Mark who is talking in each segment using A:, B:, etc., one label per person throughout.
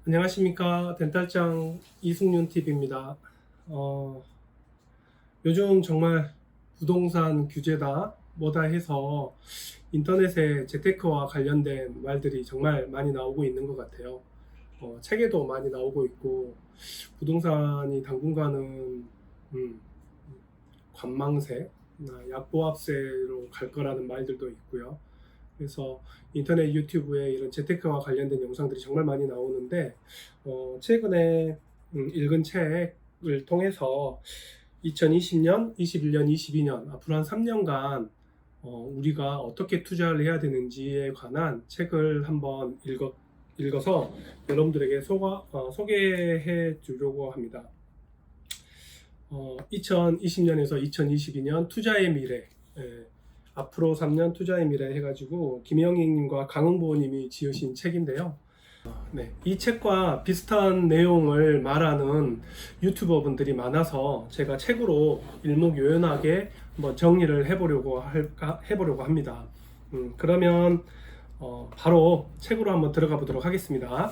A: 안녕하십니까. 덴탈장 이승윤 TV입니다. 요즘 정말 부동산 규제다 뭐다 해서 인터넷에 재테크와 관련된 말들이 정말 많이 나오고 있는 것 같아요. 책에도 많이 나오고 있고 부동산이 당분간은 관망세, 약보합세로 갈 거라는 말들도 있고요. 그래서 인터넷 유튜브에 이런 재테크와 관련된 영상들이 정말 많이 나오는데 최근에 읽은 책을 통해서 2020년, 21년, 22년 앞으로 한 3년간 우리가 어떻게 투자를 해야 되는지에 관한 책을 한번 읽어서 여러분들에게 소개해 주려고 합니다. 2020년에서 2022년 투자의 미래, 앞으로 3년 투자의 미래 해가지고 김영익님과 강흥보님이 지으신 책인데요. 네, 이 책과 비슷한 내용을 말하는 유튜버분들이 많아서 제가 책으로 일목요연하게 한번 정리를 해보려고 합니다. 그러면 바로 책으로 한번 들어가 보도록 하겠습니다.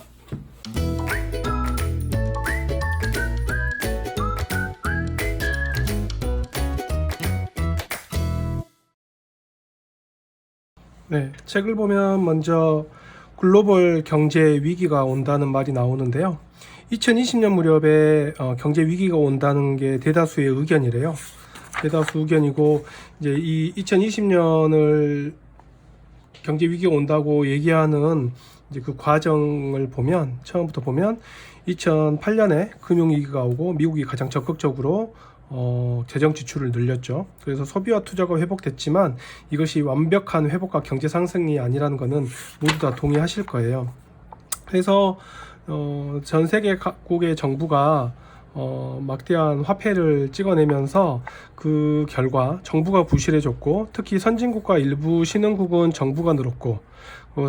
A: 네, 책을 보면 먼저 글로벌 경제 위기가 온다는 말이 나오는데요. 2020년 무렵에 경제 위기가 온다는 게 대다수의 의견이래요. 대다수 의견이고 이제 이 2020년을 경제 위기가 온다고 얘기하는 이제 그 과정을 보면 처음부터 보면 2008년에 금융위기가 오고 미국이 가장 적극적으로 재정 지출을 늘렸죠. 그래서 소비와 투자가 회복됐지만 이것이 완벽한 회복과 경제 상승이 아니라는 것은 모두 다 동의하실 거예요. 그래서 전 세계 각국의 정부가 막대한 화폐를 찍어내면서 그 결과 정부가 부실해졌고 특히 선진국과 일부 신흥국은 정부가 늘었고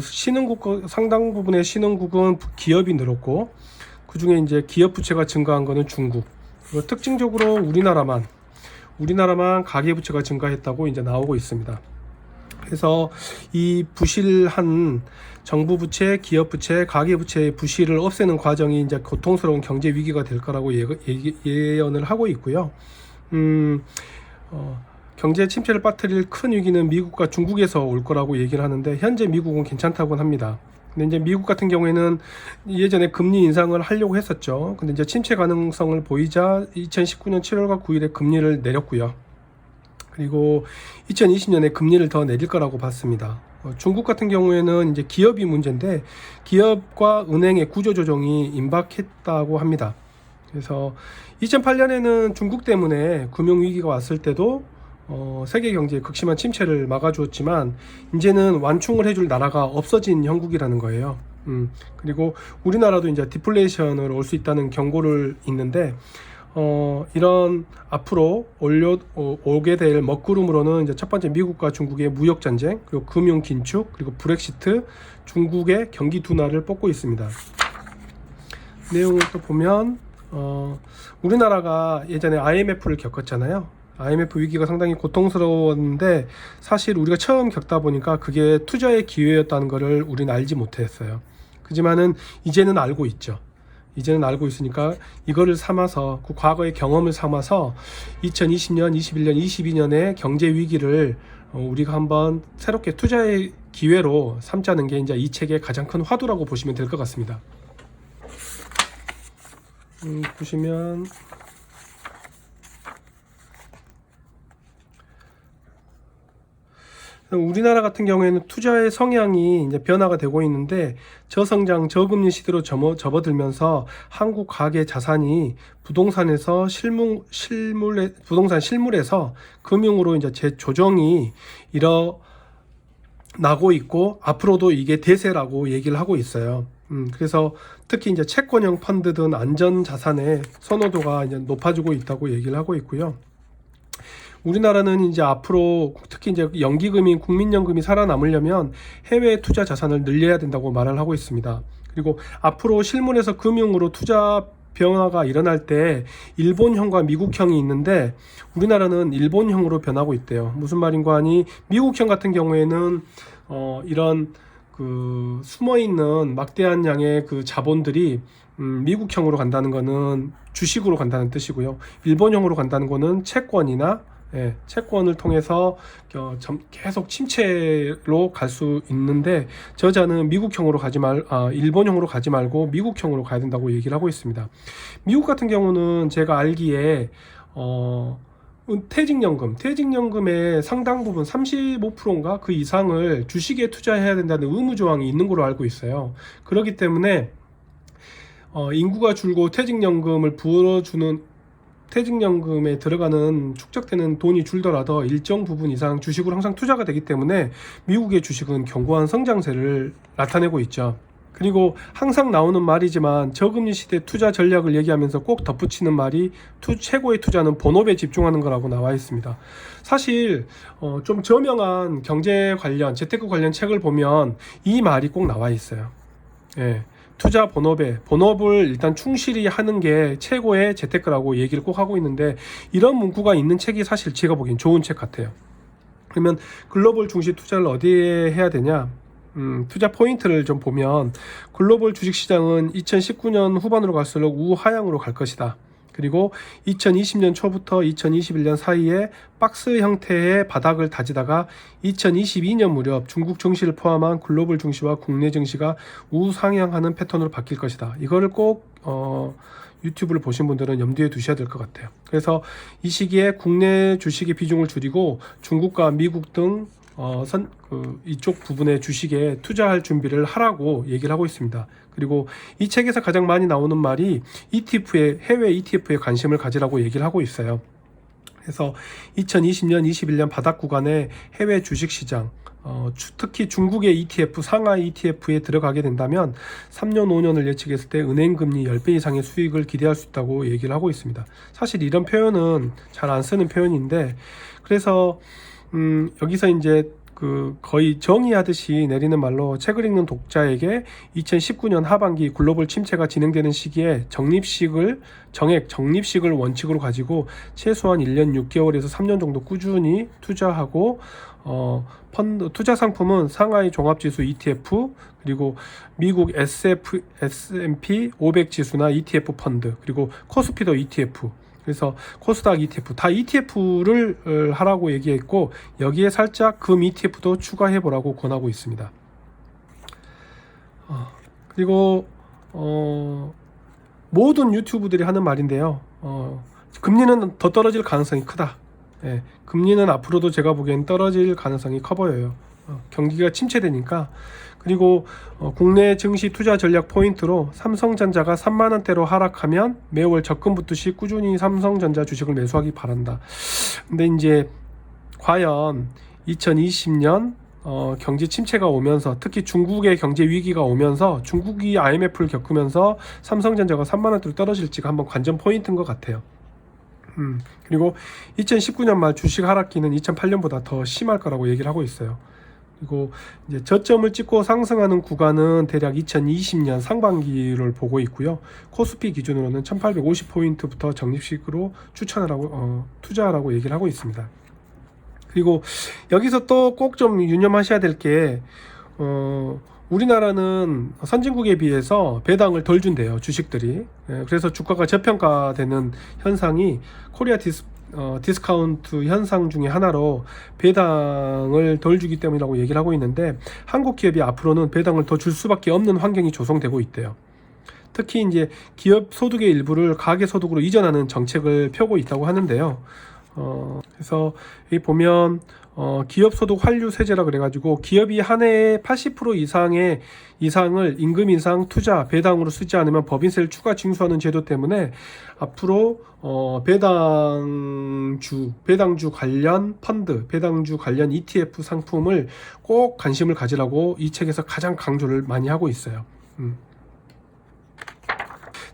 A: 신흥국 상당 부분의 신흥국은 기업이 늘었고 그 중에 이제 기업 부채가 증가한 것은 중국. 특징적으로 우리나라만 가계부채가 증가했다고 이제 나오고 있습니다. 그래서 이 부실한 정부 부채, 기업 부채, 가계 부채의 부실을 없애는 과정이 이제 고통스러운 경제 위기가 될 거라고 예언을 하고 있고요. 경제 침체를 빠뜨릴 큰 위기는 미국과 중국에서 올 거라고 얘기를 하는데 현재 미국은 괜찮다고 합니다. 근데 이제 미국 같은 경우에는 예전에 금리 인상을 하려고 했었죠. 근데 이제 침체 가능성을 보이자 2019년 7월과 9일에 금리를 내렸고요. 그리고 2020년에 금리를 더 내릴 거라고 봤습니다. 중국 같은 경우에는 이제 기업이 문제인데 기업과 은행의 구조조정이 임박했다고 합니다. 그래서 2008년에는 중국 때문에 금융위기가 왔을 때도 세계 경제의 극심한 침체를 막아주었지만 이제는 완충을 해줄 나라가 없어진 형국이라는 거예요. 그리고 우리나라도 이제 디플레이션으로 올 수 있다는 경고를 있는데 이런 앞으로 오게 될 먹구름으로는 이제 첫 번째 미국과 중국의 무역 전쟁, 그리고 금융 긴축, 그리고 브렉시트, 중국의 경기 둔화를 뽑고 있습니다. 내용을 또 보면 우리나라가 예전에 IMF를 겪었잖아요. IMF 위기가 상당히 고통스러웠는데 사실 우리가 처음 겪다 보니까 그게 투자의 기회였다는 것을 우리는 알지 못했어요. 그지만은 이제는 알고 있죠. 이제는 알고 있으니까 이거를 삼아서 그 과거의 경험을 삼아서 2020년, 21년, 22년의 경제 위기를 우리가 한번 새롭게 투자의 기회로 삼자는 게 이제 이 책의 가장 큰 화두라고 보시면 될 것 같습니다. 보시면 우리나라 같은 경우에는 투자의 성향이 이제 변화가 되고 있는데 저성장, 저금리 시대로 접어들면서 한국 가계 자산이 부동산에서 부동산 실물에서 금융으로 이제 재조정이 일어나고 있고 앞으로도 이게 대세라고 얘기를 하고 있어요. 그래서 특히 이제 채권형 펀드 등 안전 자산의 선호도가 이제 높아지고 있다고 얘기를 하고 있고요. 우리나라는 이제 앞으로 특히 이제 연기금이 국민연금이 살아남으려면 해외 투자 자산을 늘려야 된다고 말을 하고 있습니다. 그리고 앞으로 실물에서 금융으로 투자 변화가 일어날 때 일본형과 미국형이 있는데 우리나라는 일본형으로 변하고 있대요. 무슨 말인가 하니 미국형 같은 경우에는 이런 그 숨어 있는 막대한 양의 그 자본들이 미국형으로 간다는 거는 주식으로 간다는 뜻이고요. 일본형으로 간다는 거는 채권이나 채권을 통해서 계속 침체로 갈 수 있는데, 저자는 미국형으로 일본형으로 가지 말고 미국형으로 가야 된다고 얘기를 하고 있습니다. 미국 같은 경우는 제가 알기에 퇴직연금의 상당 부분 35%인가 그 이상을 주식에 투자해야 된다는 의무 조항이 있는 걸로 알고 있어요. 그렇기 때문에 인구가 줄고 퇴직연금에 들어가는 축적되는 돈이 줄더라도 일정 부분 이상 주식으로 항상 투자가 되기 때문에 미국의 주식은 견고한 성장세를 나타내고 있죠. 그리고 항상 나오는 말이지만 저금리 시대 투자 전략을 얘기하면서 꼭 덧붙이는 말이 최고의 투자는 본업에 집중하는 거라고 나와 있습니다. 사실 좀 저명한 경제 관련, 재테크 관련 책을 보면 이 말이 꼭 나와 있어요. 투자 본업을 일단 충실히 하는 게 최고의 재테크라고 얘기를 꼭 하고 있는데, 이런 문구가 있는 책이 사실 제가 보기엔 좋은 책 같아요. 그러면 글로벌 중시 투자를 어디에 해야 되냐? 투자 포인트를 좀 보면 글로벌 주식시장은 2019년 후반으로 갈수록 우하향으로 갈 것이다. 그리고 2020년 초부터 2021년 사이에 박스 형태의 바닥을 다지다가 2022년 무렵 중국 증시를 포함한 글로벌 증시와 국내 증시가 우상향하는 패턴으로 바뀔 것이다. 이거를 꼭 유튜브를 보신 분들은 염두에 두셔야 될 것 같아요. 그래서 이 시기에 국내 주식의 비중을 줄이고 중국과 미국 등 이쪽 부분의 주식에 투자할 준비를 하라고 얘기를 하고 있습니다. 그리고 이 책에서 가장 많이 나오는 말이 해외 ETF에 관심을 가지라고 얘기를 하고 있어요. 그래서 2020년, 21년 바닥 구간의 해외 주식시장, 특히 중국의 ETF, 상하이 ETF에 들어가게 된다면 3년, 5년을 예측했을 때 은행금리 10배 이상의 수익을 기대할 수 있다고 얘기를 하고 있습니다. 사실 이런 표현은 잘 안 쓰는 표현인데, 그래서 여기서 이제 거의 정의하듯이 내리는 말로 책을 읽는 독자에게 2019년 하반기 글로벌 침체가 진행되는 시기에 적립식을 원칙으로 가지고 최소한 1년 6개월에서 3년 정도 꾸준히 투자하고, 투자 상품은 상하이 종합지수 ETF, 그리고 미국 S&P 500 지수나 ETF 펀드, 그리고 코스피도 ETF, 그래서 코스닥 ETF 다 ETF를 하라고 얘기했고, 여기에 살짝 금 ETF도 추가해 보라고 권하고 있습니다. 그리고 모든 유튜브들이 하는 말인데요. 금리는 더 떨어질 가능성이 크다. 금리는 앞으로도 제가 보기엔 떨어질 가능성이 커 보여요. 경기가 침체되니까. 그리고 국내 증시 투자 전략 포인트로 삼성전자가 3만원대로 하락하면 매월 적금 붙듯이 꾸준히 삼성전자 주식을 매수하기 바란다. 근데 이제 과연 2020년 경제 침체가 오면서, 특히 중국의 경제 위기가 오면서 중국이 IMF를 겪으면서 삼성전자가 3만원대로 떨어질지가 한번 관전 포인트인 것 같아요. 그리고 2019년 말 주식 하락기는 2008년보다 더 심할 거라고 얘기를 하고 있어요. 그리고 이제 저점을 찍고 상승하는 구간은 대략 2020년 상반기를 보고 있고요. 코스피 기준으로는 1850포인트부터 적립식으로 투자하라고 얘기를 하고 있습니다. 그리고 여기서 또 꼭 좀 유념하셔야 될 게, 우리나라는 선진국에 비해서 배당을 덜 준대요, 주식들이. 그래서 주가가 저평가되는 현상이 코리아 디스카운트 현상 중에 하나로 배당을 덜 주기 때문이라고 얘기를 하고 있는데, 한국 기업이 앞으로는 배당을 더 줄 수밖에 없는 환경이 조성되고 있대요. 특히 이제 기업 소득의 일부를 가계 소득으로 이전하는 정책을 펴고 있다고 하는데요. 그래서 여기 보면 기업 소득 환류 세제라 그래가지고 기업이 한 해에 80% 이상을 임금 인상, 투자, 배당으로 쓰지 않으면 법인세를 추가 징수하는 제도 때문에 앞으로 배당주 관련 펀드, 배당주 관련 ETF 상품을 꼭 관심을 가지라고 이 책에서 가장 강조를 많이 하고 있어요.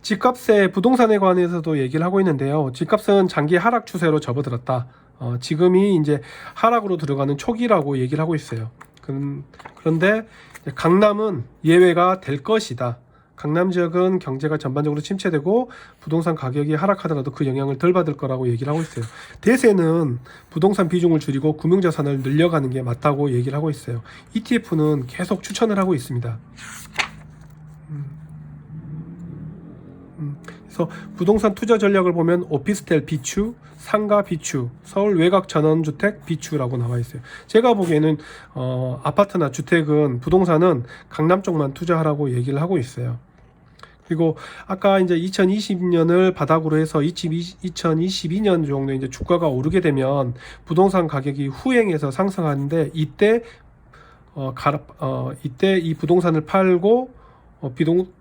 A: 집값에 부동산에 관해서도 얘기를 하고 있는데요. 집값은 장기 하락 추세로 접어들었다. 지금이 이제 하락으로 들어가는 초기라고 얘기를 하고 있어요. 그런데 강남은 예외가 될 것이다. 강남 지역은 경제가 전반적으로 침체되고 부동산 가격이 하락하더라도 그 영향을 덜 받을 거라고 얘기를 하고 있어요. 대세는 부동산 비중을 줄이고 금융자산을 늘려가는 게 맞다고 얘기를 하고 있어요. ETF는 계속 추천을 하고 있습니다. 그래서 부동산 투자 전략을 보면 오피스텔 비추, 상가 비추, 서울 외곽 전원주택 비추라고 나와 있어요. 제가 보기에는 아파트나 주택은 부동산은 강남 쪽만 투자하라고 얘기를 하고 있어요. 그리고 아까 이제 2020년을 바닥으로 해서 2022년 정도 이제 주가가 오르게 되면 부동산 가격이 후행해서 상승하는데 이때 이 부동산을 팔고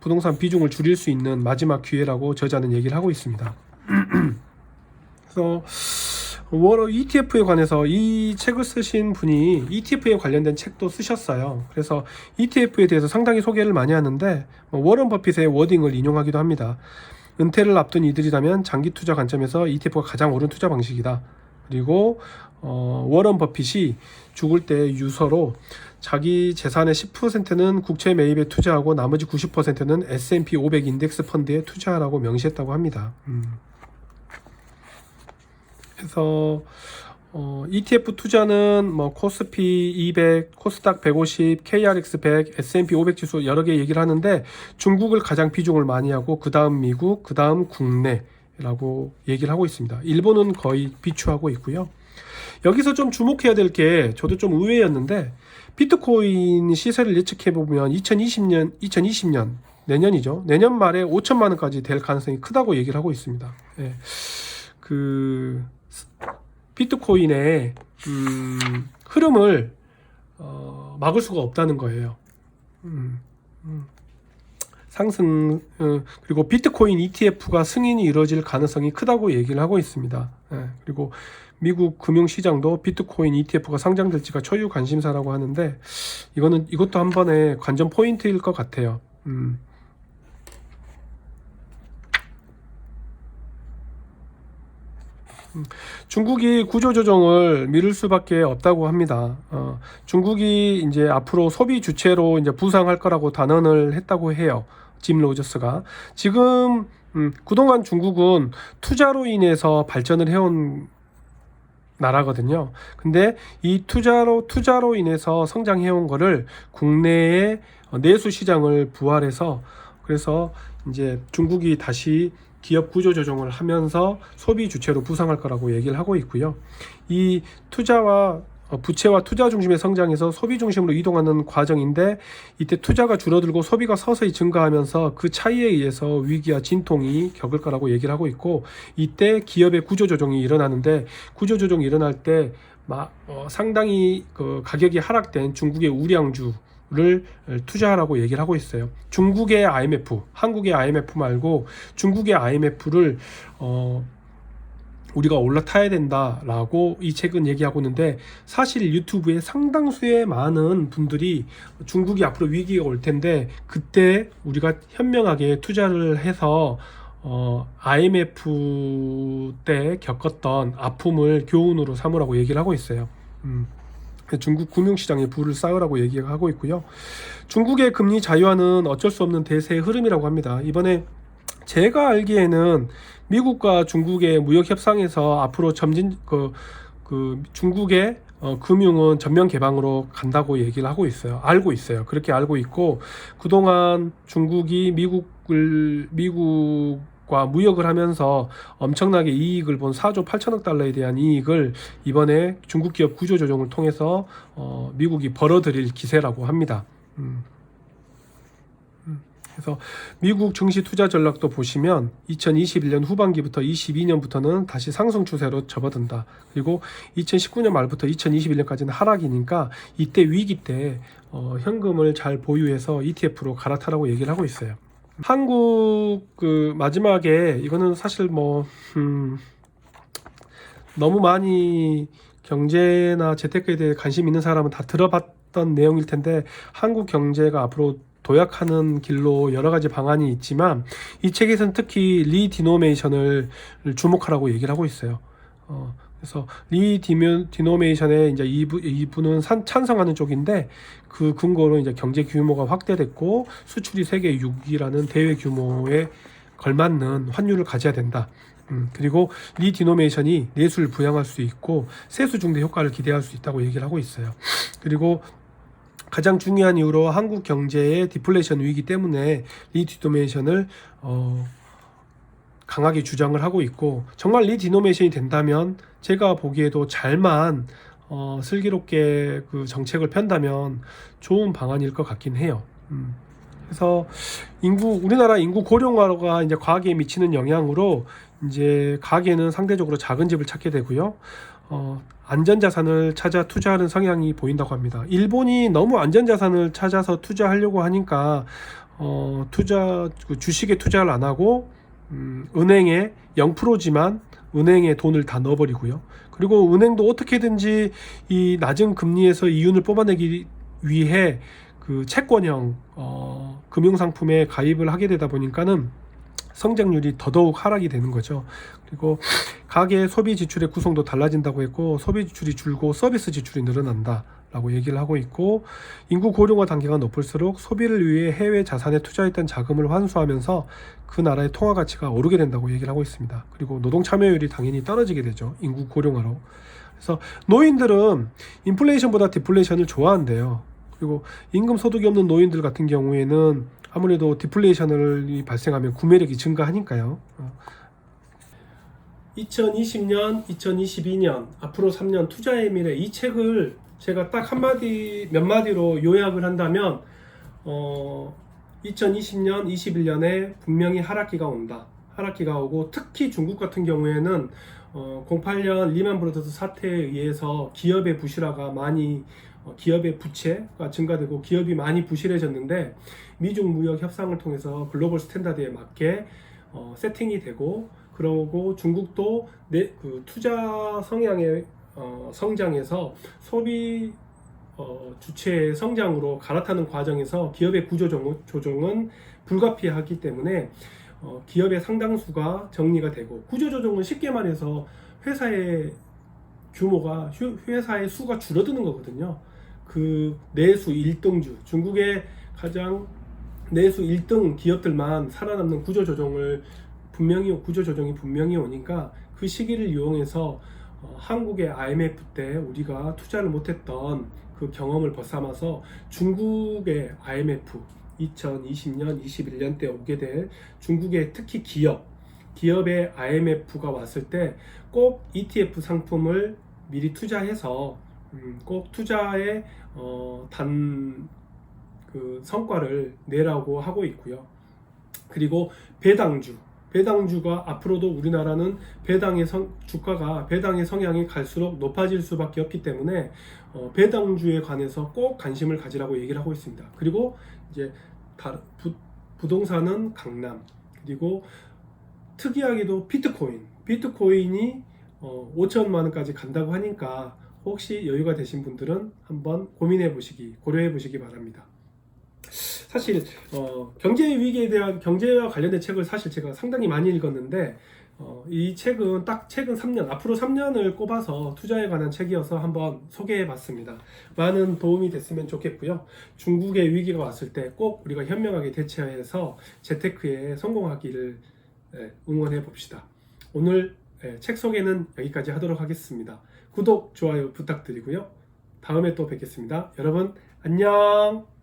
A: 부동산 비중을 줄일 수 있는 마지막 기회라고 저자는 얘기를 하고 있습니다. 그래서 ETF에 관해서 이 책을 쓰신 분이 ETF에 관련된 책도 쓰셨어요. 그래서 ETF에 대해서 상당히 소개를 많이 하는데 워런 버핏의 워딩을 인용하기도 합니다. 은퇴를 앞둔 이들이라면 장기 투자 관점에서 ETF가 가장 옳은 투자 방식이다. 그리고 워런 버핏이 죽을 때 유서로 자기 재산의 10%는 국채 매입에 투자하고 나머지 90%는 S&P 500 인덱스 펀드에 투자하라고 명시했다고 합니다. 그래서 ETF 투자는 뭐 코스피 200, 코스닥 150, KRX 100, S&P 500 지수 여러 개 얘기를 하는데 중국을 가장 비중을 많이 하고 그 다음 미국, 그 다음 국내라고 얘기를 하고 있습니다. 일본은 거의 비추하고 있고요. 여기서 좀 주목해야 될 게 저도 좀 의외였는데 비트코인 시세를 예측해 보면 2020년 내년이죠. 내년 말에 5천만 원까지 될 가능성이 크다고 얘기를 하고 있습니다. 예. 그 비트코인의 흐름을 막을 수가 없다는 거예요. 상승 그리고 비트코인 ETF가 승인이 이루어질 가능성이 크다고 얘기를 하고 있습니다. 예. 그리고 미국 금융시장도 비트코인 ETF가 상장될지가 초유 관심사라고 하는데 이것도 한 번의 관전 포인트일 것 같아요. 중국이 구조조정을 미룰 수밖에 없다고 합니다. 중국이 이제 앞으로 소비 주체로 이제 부상할 거라고 단언을 했다고 해요. 짐 로저스가. 지금 그동안 중국은 투자로 인해서 발전을 해온 나라거든요. 근데 이 투자로 인해서 성장해온 거를 국내의 내수 시장을 부활해서 그래서 이제 중국이 다시 기업 구조 조정을 하면서 소비 주체로 부상할 거라고 얘기를 하고 있고요. 이 부채와 투자 중심의 성장에서 소비 중심으로 이동하는 과정인데 이때 투자가 줄어들고 소비가 서서히 증가하면서 그 차이에 의해서 위기와 진통이 겪을 거라고 얘기를 하고 있고 이때 기업의 구조조정이 일어나는데 구조조정이 일어날 때 상당히 그 가격이 하락된 중국의 우량주를 투자하라고 얘기를 하고 있어요. 중국의 IMF, 한국의 IMF 말고 중국의 IMF를 우리가 올라타야 된다라고 이 책은 얘기하고 있는데 사실 유튜브에 상당수의 많은 분들이 중국이 앞으로 위기가 올 텐데 그때 우리가 현명하게 투자를 해서 IMF 때 겪었던 아픔을 교훈으로 삼으라고 얘기를 하고 있어요. 중국 금융시장에 불을 쌓으라고 얘기하고 있고요. 중국의 금리 자유화는 어쩔 수 없는 대세의 흐름이라고 합니다. 이번에 제가 알기에는 미국과 중국의 무역 협상에서 앞으로 중국의 금융은 전면 개방으로 간다고 얘기를 하고 있어요. 알고 있어요. 그렇게 알고 있고 그동안 중국이 미국과 무역을 하면서 엄청나게 이익을 본 4조 8천억 달러에 대한 이익을 이번에 중국 기업 구조조정을 통해서 미국이 벌어들일 기세라고 합니다. 그래서 미국 증시 투자 전략도 보시면 2021년 후반기부터 22년부터는 다시 상승 추세로 접어든다. 그리고 2019년 말부터 2021년까지는 하락이니까 이때 위기 때 현금을 잘 보유해서 ETF로 갈아타라고 얘기를 하고 있어요. 한국 마지막에 이거는 사실 너무 많이 경제나 재테크에 대해 관심 있는 사람은 다 들어봤던 내용일 텐데 한국 경제가 앞으로 도약하는 길로 여러 가지 방안이 있지만 이 책에서는 특히 리디노메이션을 주목하라고 얘기를 하고 있어요. 그래서 리디노메이션에 이제 이분은 찬성하는 쪽인데 그 근거로 이제 경제 규모가 확대됐고 수출이 세계 6위라는 대외 규모에 걸맞는 환율을 가져야 된다. 그리고 리디노메이션이 내수를 부양할 수 있고 세수 중대 효과를 기대할 수 있다고 얘기를 하고 있어요. 그리고 가장 중요한 이유로 한국 경제의 디플레이션 위기 때문에 리디노메이션을 강하게 주장을 하고 있고, 정말 리디노메이션이 된다면 제가 보기에도 잘만 슬기롭게 그 정책을 편다면 좋은 방안일 것 같긴 해요. 그래서 우리나라 인구 고령화가 이제 과학에 미치는 영향으로 이제 가계는 상대적으로 작은 집을 찾게 되고요. 안전자산을 찾아 투자하는 성향이 보인다고 합니다. 일본이 너무 안전자산을 찾아서 투자하려고 하니까 주식에 투자를 안 하고 은행에 0%지만 은행에 돈을 다 넣어버리고요. 그리고 은행도 어떻게든지 이 낮은 금리에서 이윤을 뽑아내기 위해 그 채권형 금융상품에 가입을 하게 되다 보니까는 성장률이 더더욱 하락이 되는 거죠. 그리고 가계 소비 지출의 구성도 달라진다고 했고, 소비 지출이 줄고 서비스 지출이 늘어난다 라고 얘기를 하고 있고, 인구 고령화 단계가 높을수록 소비를 위해 해외 자산에 투자했던 자금을 환수하면서 그 나라의 통화 가치가 오르게 된다고 얘기를 하고 있습니다. 그리고 노동 참여율이 당연히 떨어지게 되죠, 인구 고령화로. 그래서 노인들은 인플레이션보다 디플레이션을 좋아한대요. 그리고 임금 소득이 없는 노인들 같은 경우에는 아무래도 디플레이션이 발생하면 구매력이 증가하니까요. 2020년, 2022년, 앞으로 3년 투자의 미래, 이 책을 제가 딱 몇 마디로 요약을 한다면 2020년, 21년에 분명히 하락기가 온다. 하락기가 오고, 특히 중국 같은 경우에는 08년 리만 브러더스 사태에 의해서 기업의 부실화가 많이 기업의 부채가 증가되고 기업이 많이 부실해졌는데, 미중 무역 협상을 통해서 글로벌 스탠다드에 맞게 세팅이 되고, 그러고 중국도 그 투자 성향의 성장에서 소비 주체의 성장으로 갈아타는 과정에서 기업의 구조 조정은 불가피하기 때문에 기업의 상당수가 정리가 되고, 구조 조정은 쉽게 말해서 회사의 규모가, 회사의 수가 줄어드는 거거든요. 그 내수 1등주, 중국의 가장 내수 1등 기업들만 살아남는 구조 조정이 분명히 오니까, 그 시기를 이용해서 한국의 IMF 때 우리가 투자를 못했던 그 경험을 벗삼아서 중국의 IMF 2020년, 21년 때 오게 될 중국의 특히 기업의 IMF가 왔을 때 꼭 ETF 상품을 미리 투자해서 꼭 투자의 그 성과를 내라고 하고 있고요. 그리고 배당주가 앞으로도 우리나라는 주가가 배당의 성향이 갈수록 높아질 수밖에 없기 때문에 배당주에 관해서 꼭 관심을 가지라고 얘기를 하고 있습니다. 그리고 이제 부동산은 강남, 그리고 특이하게도 비트코인이 5천만 원까지 간다고 하니까 혹시 여유가 되신 분들은 한번 고려해 보시기 바랍니다. 사실 경제 위기에 대한, 경제와 관련된 책을 사실 제가 상당히 많이 읽었는데 이 책은 딱 최근 3년, 앞으로 3년을 꼽아서 투자에 관한 책이어서 한번 소개해 봤습니다. 많은 도움이 됐으면 좋겠고요. 중국의 위기가 왔을 때 꼭 우리가 현명하게 대처해서 재테크에 성공하기를 응원해 봅시다. 오늘 책 소개는 여기까지 하도록 하겠습니다. 구독, 좋아요 부탁드리고요. 다음에 또 뵙겠습니다. 여러분 안녕.